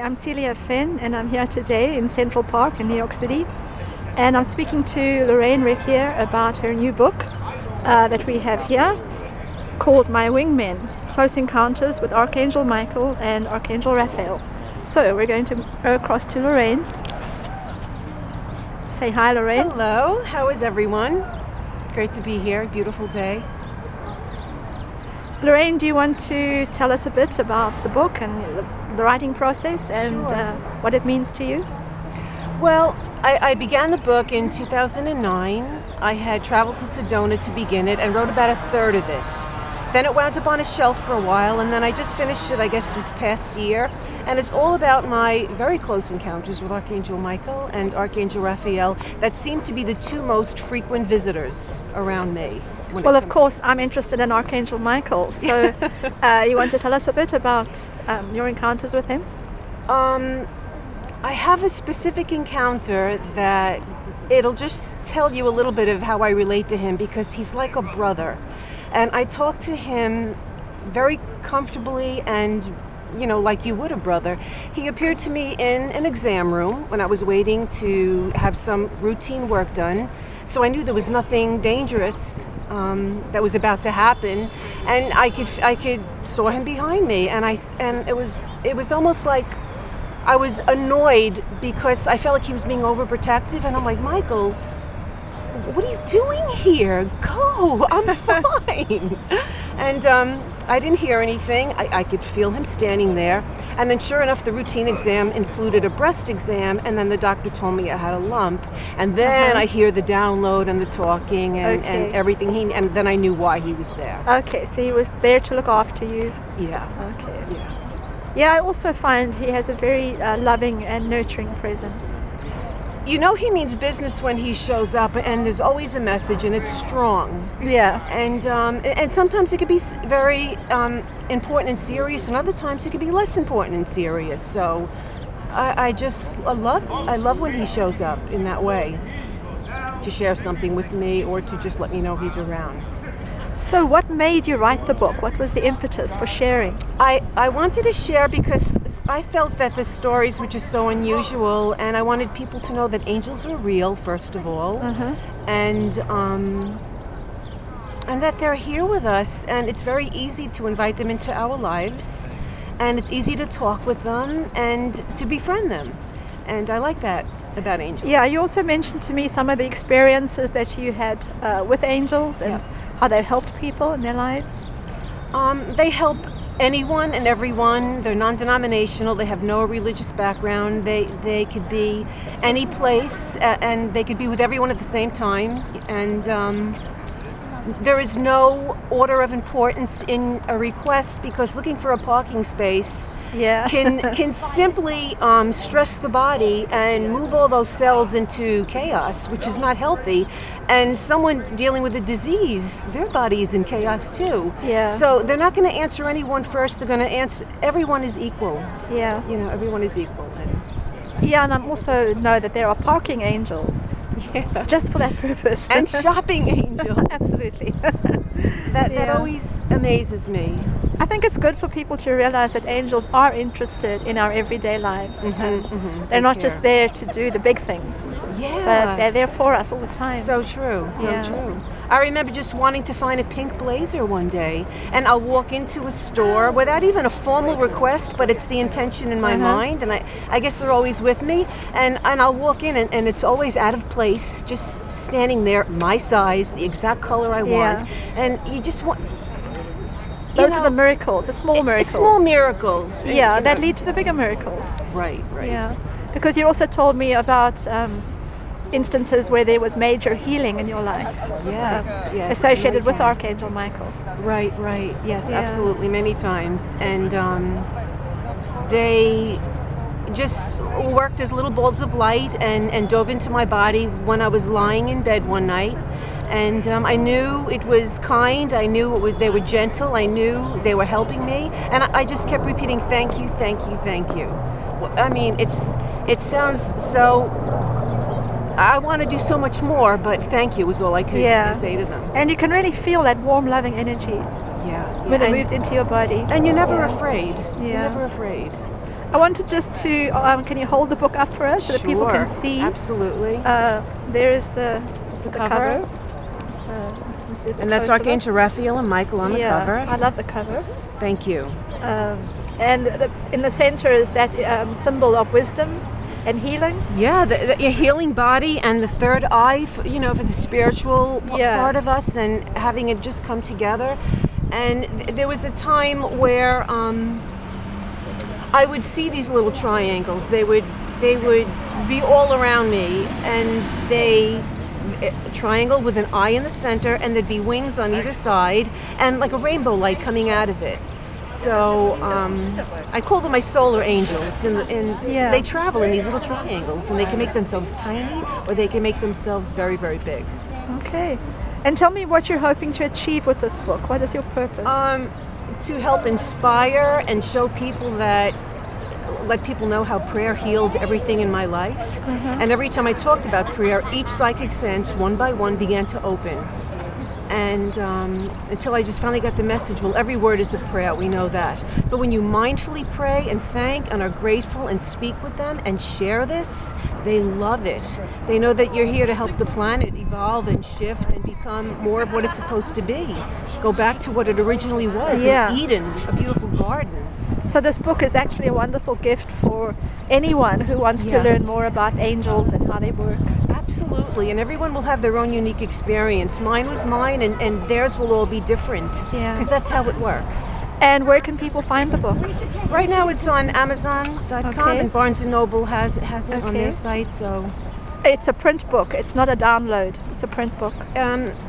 I'm Celia Fenn, and I'm here today in Central Park in New York City. And I'm speaking to Lorraine Recchia about her new book that we have here called My Wingmen, Close Encounters with Archangel Michael and Archangel Raphael. So we're going to go across to Lorraine. Say hi, Lorraine. Hello, how is everyone? Great to be here, beautiful day. Lorraine, do you want to tell us a bit about the book and the writing process and Sure. what it means to you? Well, I began the book in 2009. I had traveled to Sedona to begin it and wrote about a third of it. Then it wound up on a shelf for a while, and then I just finished it, I guess, this past year. And it's all about my very close encounters with Archangel Michael and Archangel Raphael that seem to be the two most frequent visitors around me. Well, of course, I'm interested in Archangel Michael. So you want to tell us a bit about your encounters with him? I have a specific encounter that it'll just tell you a little bit of how I relate to him, because he's like a brother. And I talk to him very comfortably and, you know, like you would a brother. He appeared to me in an exam room when I was waiting to have some routine work done. So I knew there was nothing dangerous that was about to happen, and I could saw him behind me, and it was almost like I was annoyed because I felt like he was being overprotective, and I'm like, Michael, what are you doing here? Go, I'm fine. And I didn't hear anything. I could feel him standing there. And then sure enough, the routine exam included a breast exam, and then the doctor told me I had a lump. And then I hear the download and the talking and everything. And then I knew why he was there. Okay, so he was there to look after you. Yeah. Okay. Yeah. Yeah, I also find he has a very loving and nurturing presence. You know he means business when he shows up, and there's always a message, and it's strong. Yeah. And sometimes it could be very important and serious, and other times it could be less important and serious. So I love when he shows up in that way, to share something with me or to just let me know he's around. So what made you write the book? What was the impetus for sharing? I wanted to share because I felt that the stories were just so unusual, and I wanted people to know that angels were real, first of all, and that they're here with us, and it's very easy to invite them into our lives, and it's easy to talk with them and to befriend them, and I like that about angels. Yeah, you also mentioned to me some of the experiences that you had with angels and how they helped people in their lives. They help anyone and everyone. They're non-denominational. They have no religious background. They could be any place, and they could be with everyone at the same time. And there is no order of importance in a request, because looking for a parking space can simply stress the body and move all those cells into chaos, which is not healthy. And someone dealing with a disease, their body is in chaos too. Yeah. So they're not going to answer anyone first. They're going to answer. Everyone is equal. Yeah. You know, everyone is equal. Yeah, and I also know that there are parking angels. Yeah. Just for that purpose. And shopping angels. Absolutely. That always amazes me. I think it's good for people to realize that angels are interested in our everyday lives. They're not just there to do the big things. Yeah. But they're there for us all the time. So true, so true. I remember just wanting to find a pink blazer one day, and I'll walk into a store without even a formal request, but it's the intention in my mind, and I guess they're always with me, and I'll walk in, and it's always out of place, just standing there, my size, the exact color I want, and you just want... Those are the miracles, the small miracles. Small miracles. Yeah, that lead to the bigger miracles. Right, right. Yeah, because you also told me about instances where there was major healing in your life. Yes, yes. Associated with Archangel Michael. Right, right. Yes, absolutely, many times. And they just worked as little balls of light and dove into my body when I was lying in bed one night. And I knew it was kind, I knew they were gentle, I knew they were helping me, and I just kept repeating, thank you, thank you, thank you. I mean, it sounds so, I want to do so much more, but thank you was all I could say to them. And you can really feel that warm, loving energy when it moves into your body. And you're never afraid. Yeah. You're never afraid. I wanted just to, can you hold the book up for us so that people can see? Absolutely. There is the cover. Let me see the And that's close-up. Archangel Raphael and Michael on the cover. I love the cover. Thank you. And in the center is that symbol of wisdom and healing. Yeah, the healing body and the third eye, for the spiritual part of us, and having it just come together. And there was a time where I would see these little triangles. They would be all around me, and a triangle with an eye in the center, and there'd be wings on either side, and like a rainbow light coming out of it. So I call them my solar angels, and they travel in these little triangles, and they can make themselves tiny, or they can make themselves very, very big. Okay. And tell me what you're hoping to achieve with this book. What is your purpose? To help inspire and show people let people know how prayer healed everything in my life. And every time I talked about prayer, each psychic sense, one by one, began to open. And until I just finally got the message, well, every word is a prayer, we know that. But when you mindfully pray and thank and are grateful and speak with them and share this, they love it. They know that you're here to help the planet evolve and shift and become more of what it's supposed to be. Go back to what it originally was, in Eden, a beautiful garden. So this book is actually a wonderful gift for anyone who wants to learn more about angels and how they work. Absolutely, and everyone will have their own unique experience. Mine was mine, and theirs will all be different, because that's how it works. And where can people find the book? Right now it's on Amazon.com, and Barnes & Noble has it on their site. So it's a print book, it's not a download, it's a print book.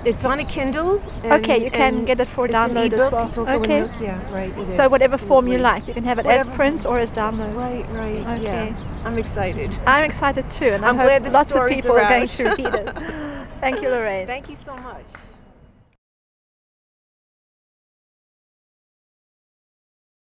It's on a Kindle. You can get it for download as well. It's also an ebook, it so is. whatever form you like, you can have it as print or as download. Right. Okay. I'm excited. I'm excited too, and I'm glad the lots of story's people are going around. to read it. Thank you, Lorraine. Thank you so much.